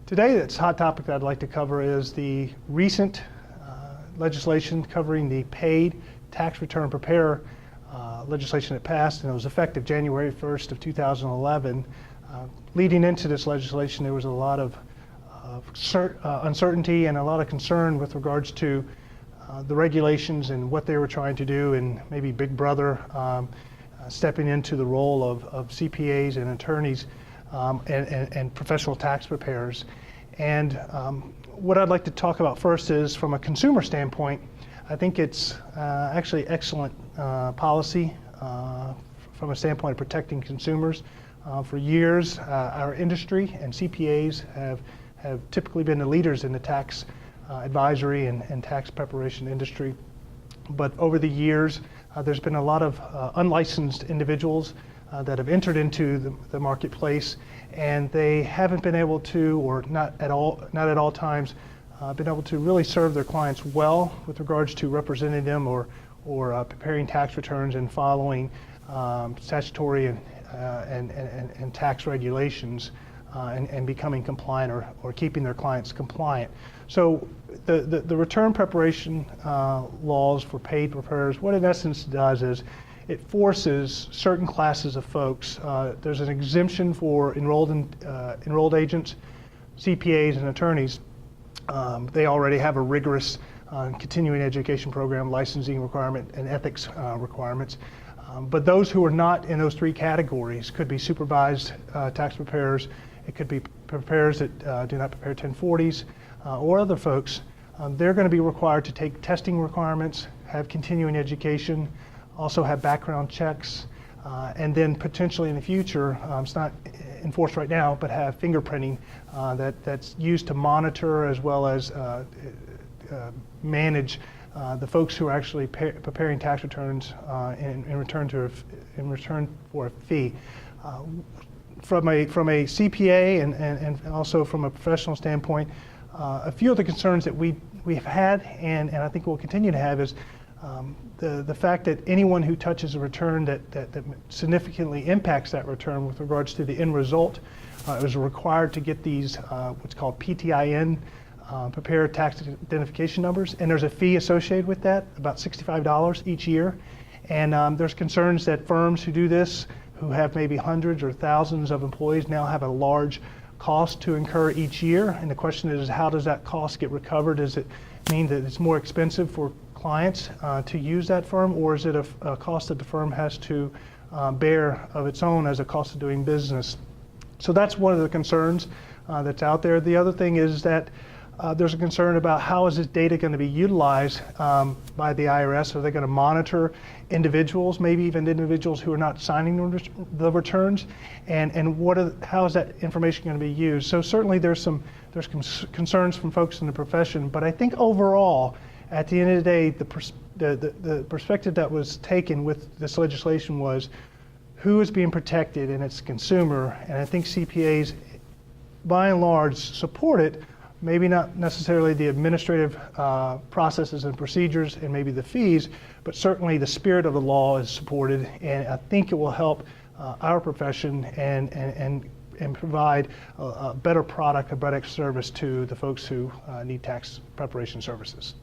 Today, the hot topic that I'd like to cover is the recent legislation covering the paid tax return preparer legislation that passed, and it was effective January 1st of 2011. Leading into this legislation, there was a lot of uncertainty and a lot of concern with regards to the regulations and what they were trying to do, and maybe Big Brother stepping into the role of CPAs and attorneys and professional tax preparers. And what I'd like to talk about first is, from a consumer standpoint, I think it's actually excellent policy from a standpoint of protecting consumers. For years, our industry and CPAs have typically been the leaders in the tax advisory and tax preparation industry. But over the years, there's been a lot of unlicensed individuals that have entered into the marketplace, and they haven't been able to, or not at all times, been able to really serve their clients well with regards to representing them or preparing tax returns and following statutory and tax regulations and becoming compliant or keeping their clients compliant. So the return preparation laws for paid preparers, what it in essence does is it forces certain classes of folks. There's an exemption for enrolled agents, CPAs, and attorneys. They already have a rigorous continuing education program, licensing requirement, and ethics requirements. But those who are not in those three categories could be supervised tax preparers. It could be preparers that do not prepare 1040s or other folks. They're going to be required to take testing requirements, have continuing education, also have background checks, and then potentially in the future, it's not enforced right now, but have fingerprinting that's used to monitor as well as manage the folks who are actually preparing tax returns in return for a fee. From a CPA and also from a professional standpoint, a few of the concerns that we've had and I think we'll continue to have is the fact that anyone who touches a return that significantly impacts that return with regards to the end result is required to get these what's called PTIN, prepared tax identification numbers, and there's a fee associated with that, about $65 each year. And there's concerns that firms who do this, who have maybe hundreds or thousands of employees, now have a large cost to incur each year. And the question is, how does that cost get recovered? Does it mean that it's more expensive for clients to use that firm, or is it a cost that the firm has to bear of its own as a cost of doing business? So that's one of the concerns that's out there. The other thing is that there's a concern about how is this data going to be utilized by the IRS. Are they going to monitor individuals, maybe even individuals who are not signing the returns, and how is that information going to be used? So certainly there's concerns from folks in the profession, but I think overall, at the end of the day, the perspective that was taken with this legislation was who is being protected, and it's consumer. And I think CPAs, by and large, support it. Maybe not necessarily the administrative processes and procedures and maybe the fees, but certainly the spirit of the law is supported, and I think it will help our profession and provide a better product, a better service to the folks who need tax preparation services.